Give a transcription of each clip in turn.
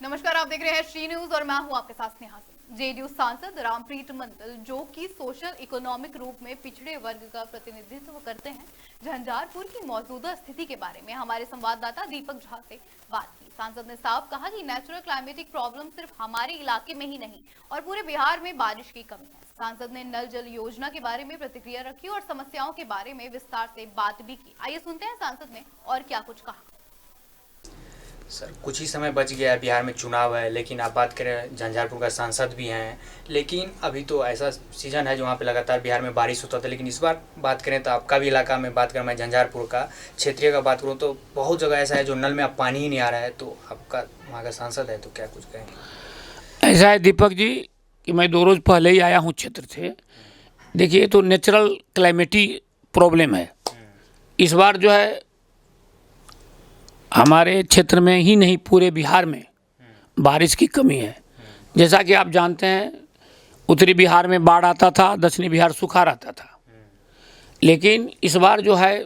नमस्कार, आप देख रहे हैं श्री न्यूज और मैं हूं आपके साथ स्नेहा सिंह। जेडीयू सांसद रामप्रीत मंडल, जो कि सोशल इकोनॉमिक रूप में पिछड़े वर्ग का प्रतिनिधित्व करते हैं, झंझारपुर की मौजूदा स्थिति के बारे में हमारे संवाददाता दीपक झा से बात की। सांसद ने साफ कहा कि नेचुरल क्लाइमेटिक प्रॉब्लम सिर्फ हमारे इलाके में ही नहीं और पूरे बिहार में बारिश की कमी है। सांसद ने नल जल योजना के बारे में प्रतिक्रिया रखी और समस्याओं के बारे में विस्तार से बात भी की। आइए सुनते हैं सांसद ने और क्या कुछ कहा। सर, कुछ ही समय बच गया है, बिहार में चुनाव है, लेकिन आप बात करें झंझारपुर का सांसद भी हैं, लेकिन अभी तो ऐसा सीजन है जो वहाँ पे लगातार बिहार में बारिश होता था। लेकिन इस बार बात करें तो आपका भी इलाका में बात करें, मैं झंझारपुर का क्षेत्रीय का बात करूँ तो बहुत जगह ऐसा है जो नल में अब पानी ही नहीं आ रहा है। तो आपका वहाँ का सांसद है, तो क्या कुछ कहेंगे? ऐसा है दीपक जी कि मैं 2 रोज़ पहले ही आया हूँ क्षेत्र से। देखिए, तो नेचुरल क्लाइमेटिक प्रॉब्लम है इस बार जो है हमारे क्षेत्र में ही नहीं, पूरे बिहार में बारिश की कमी है। जैसा कि आप जानते हैं, उत्तरी बिहार में बाढ़ आता था, दक्षिणी बिहार सूखा रहता था। लेकिन इस बार जो है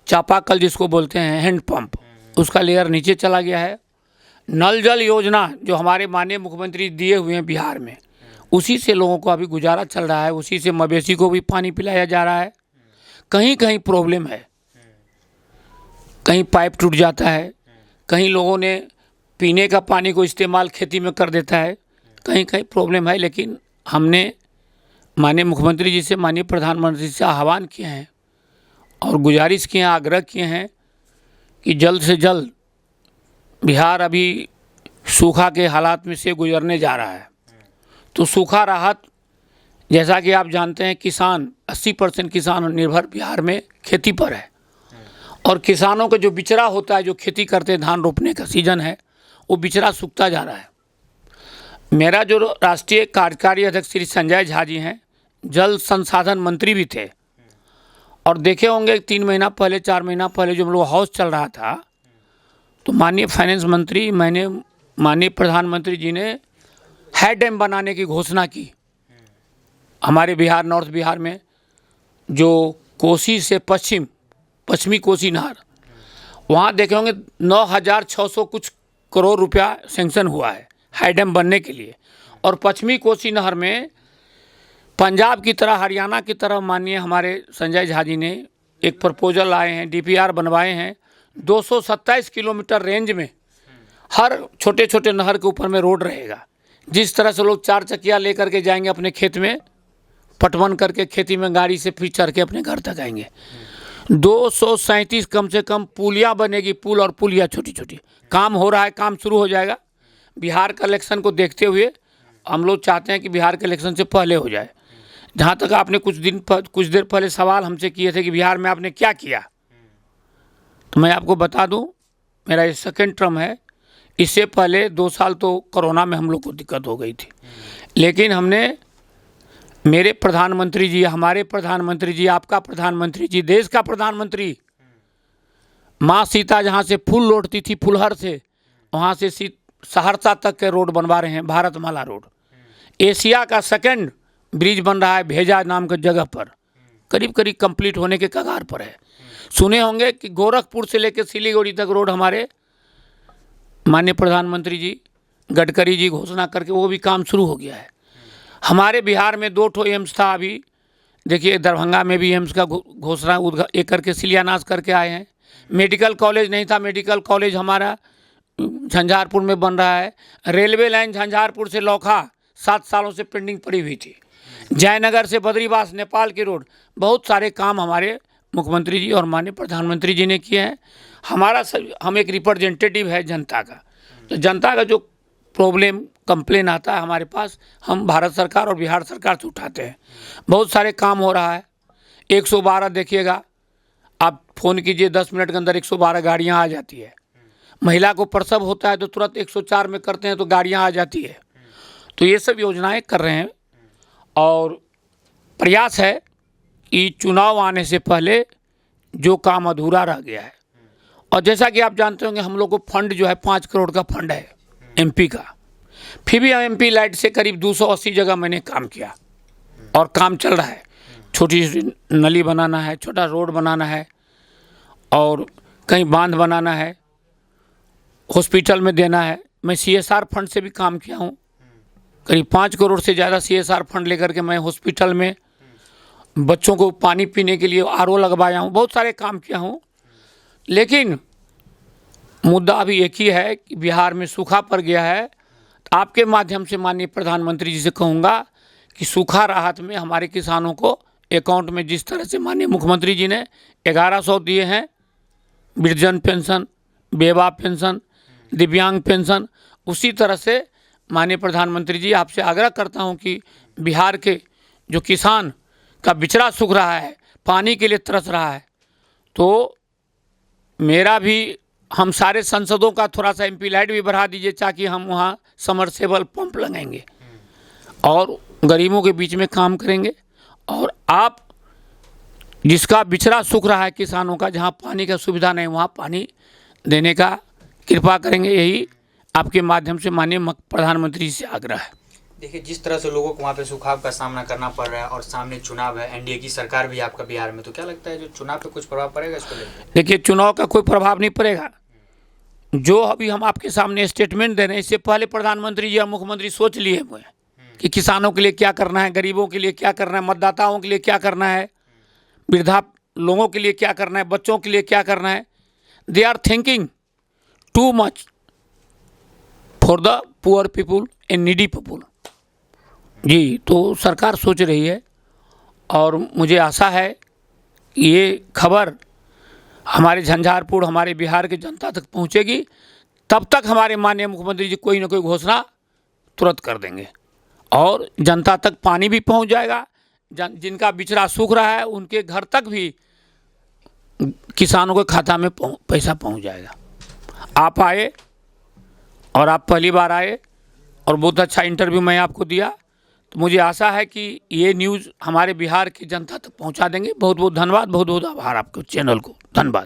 चापाकल जिसको बोलते हैं हैंड पंप, उसका लेयर नीचे चला गया है। नल जल योजना जो हमारे माननीय मुख्यमंत्री दिए हुए हैं बिहार में, उसी से लोगों को अभी गुजारा चल रहा है, उसी से मवेशी को भी पानी पिलाया जा रहा है। कहीं कहीं प्रॉब्लम है, कहीं पाइप टूट जाता है, कहीं लोगों ने पीने का पानी को इस्तेमाल खेती में कर देता है, कहीं कहीं प्रॉब्लम है। लेकिन हमने माननीय मुख्यमंत्री जी से, माननीय प्रधानमंत्री से आह्वान किए हैं और गुजारिश किए हैं, आग्रह किए हैं कि जल्द से जल्द बिहार अभी सूखा के हालात में से गुजरने जा रहा है। तो सूखा राहत, जैसा कि आप जानते हैं, किसान 80% किसान निर्भर बिहार में खेती पर है और किसानों का जो बिचड़ा होता है, जो खेती करते हैं, धान रोपने का सीजन है, वो बिचड़ा सूखता जा रहा है। मेरा जो राष्ट्रीय कार्यकारी अध्यक्ष श्री संजय झा जी हैं, जल संसाधन मंत्री भी थे और देखे होंगे 3 महीना पहले, 4 महीना पहले जो हम लोग हाउस चल रहा था, तो माननीय फाइनेंस मंत्री, माननीय प्रधानमंत्री जी ने है डैम बनाने की घोषणा की हमारे बिहार, नॉर्थ बिहार में, जो कोसी से पश्चिमी कोसी नहर, वहाँ देखे होंगे 9,600 कुछ करोड़ रुपया सेंक्शन हुआ है हाई डैम बनने के लिए। और पश्चिमी कोसी नहर में पंजाब की तरह, हरियाणा की तरह माननीय हमारे संजय झा जी ने एक प्रपोजल लाए हैं, DPR बनवाए हैं। 227 किलोमीटर रेंज में हर छोटे छोटे नहर के ऊपर में रोड रहेगा। जिस तरह से लोग 4 चक्कियाँ लेकर के जाएंगे अपने खेत में, पटवन करके खेती में गाड़ी से फिर चढ़ के अपने घर तक आएंगे। 237 कम से कम पुलिया बनेगी, पुल और पुलिया छोटी छोटी। काम हो रहा है, काम शुरू हो जाएगा। बिहार के इलेक्शन को देखते हुए हम लोग चाहते हैं कि बिहार के इलेक्शन से पहले हो जाए। जहाँ तक आपने कुछ देर पहले सवाल हमसे किए थे कि बिहार में आपने क्या किया, तो मैं आपको बता दूं, मेरा ये 2nd टर्म है। इससे पहले 2 साल तो कोरोना में हम लोग को दिक्कत हो गई थी, लेकिन हमने, मेरे प्रधानमंत्री जी, हमारे प्रधानमंत्री जी, आपका प्रधानमंत्री जी, देश का प्रधानमंत्री, माँ सीता जहाँ से फूल लौटती थी फुलहर से, वहाँ से सहरसा तक के रोड बनवा रहे हैं, भारतमाला रोड। एशिया का 2nd ब्रिज बन रहा है भेजा नाम की जगह पर, करीब करीब कंप्लीट होने के कगार पर है। सुने होंगे कि गोरखपुर से लेकर सिलीगुड़ी तक रोड हमारे माननीय प्रधानमंत्री जी गडकरी जी घोषणा करके वो भी काम शुरू हो गया है। हमारे बिहार में 2 एम्स था। अभी देखिए, दरभंगा में भी एम्स का घोषणा एक करके शिलान्यास करके आए हैं। मेडिकल कॉलेज नहीं था, मेडिकल कॉलेज हमारा झंझारपुर में बन रहा है। रेलवे लाइन झंझारपुर से लौखा 7 सालों से पेंडिंग पड़ी हुई थी। जयनगर से बद्रीवास नेपाल की रोड, बहुत सारे काम हमारे मुख्यमंत्री जी और माननीय प्रधानमंत्री जी ने किए हैं। हम एक रिप्रेजेंटेटिव है जनता का, तो जनता का जो प्रॉब्लम, कंप्लेन आता है हमारे पास, हम भारत सरकार और बिहार सरकार से उठाते हैं। बहुत सारे काम हो रहा है। 112 देखिएगा, आप फ़ोन कीजिए, 10 मिनट के अंदर 112 गाड़ियाँ आ जाती है। महिला को प्रसव होता है तो तुरंत 104 में करते हैं तो गाड़ियाँ आ जाती है। तो ये सब योजनाएं कर रहे हैं और प्रयास है कि चुनाव आने से पहले जो काम अधूरा रह गया है, और जैसा कि आप जानते होंगे, हम लोग को फंड जो है 5 करोड़ का फंड है MP का। फिर भी MP लाइट से करीब 280 जगह मैंने काम किया और काम चल रहा है। छोटी नली बनाना है, छोटा रोड बनाना है और कहीं बांध बनाना है, हॉस्पिटल में देना है। मैं CSR फंड से भी काम किया हूँ। करीब 5 करोड़ से ज़्यादा CSR फंड लेकर के मैं हॉस्पिटल में बच्चों को पानी पीने के लिए RO लगवाया हूँ, बहुत सारे काम किया हूँ। लेकिन मुद्दा अभी एक ही है कि बिहार में सूखा पड़ गया है। तो आपके माध्यम से माननीय प्रधानमंत्री जी से कहूँगा कि सूखा राहत में हमारे किसानों को अकाउंट में जिस तरह से माननीय मुख्यमंत्री जी ने 1100 दिए हैं, वृद्धजन पेंशन, बेवा पेंशन, दिव्यांग पेंशन, उसी तरह से माननीय प्रधानमंत्री जी आपसे आग्रह करता हूं कि बिहार के जो किसान का बिचड़ा सूख रहा है, पानी के लिए तरस रहा है, तो मेरा भी, हम सारे सांसदों का थोड़ा सा MP लाइट भी बढ़ा दीजिए ताकि हम वहाँ समरसेबल पंप लगाएंगे और गरीबों के बीच में काम करेंगे। और आप जिसका बिचड़ा सूख रहा है किसानों का, जहाँ पानी का सुविधा नहीं वहाँ पानी देने का कृपा करेंगे, यही आपके माध्यम से माननीय प्रधानमंत्री से आग्रह है। देखिए, जिस तरह से लोगों को वहाँ पे सुखाव का सामना करना पड़ रहा है और सामने चुनाव है, NDA की सरकार भी आपका बिहार में, तो क्या लगता है जो चुनाव पे कुछ प्रभाव पड़ेगा इसको लेकर? देखिए, चुनाव का कोई प्रभाव नहीं पड़ेगा। जो अभी हम आपके सामने स्टेटमेंट दे रहे हैं, इससे पहले प्रधानमंत्री जी और मुख्यमंत्री सोच लिए हुए हैं कि किसानों के लिए क्या करना है, गरीबों के लिए क्या करना है, मतदाताओं के लिए क्या करना है, वृद्धा लोगों के लिए क्या करना है, बच्चों के लिए क्या करना है। They are thinking too much for the poor people and needy people. जी, तो सरकार सोच रही है और मुझे आशा है कि ये खबर हमारे झंझारपुर, हमारे बिहार की जनता तक पहुंचेगी। तब तक हमारे माननीय मुख्यमंत्री जी कोई ना कोई घोषणा तुरंत कर देंगे और जनता तक पानी भी पहुंच जाएगा। जिनका बिचड़ा सूख रहा है उनके घर तक भी किसानों के खाता में पैसा पहुंच जाएगा। आप आए और आप पहली बार आए और बहुत अच्छा इंटरव्यू मैं आपको दिया, तो मुझे आशा है कि ये न्यूज़ हमारे बिहार की जनता तक पहुंचा देंगे। बहुत बहुत धन्यवाद, बहुत बहुत आभार आपके चैनल को, धन्यवाद।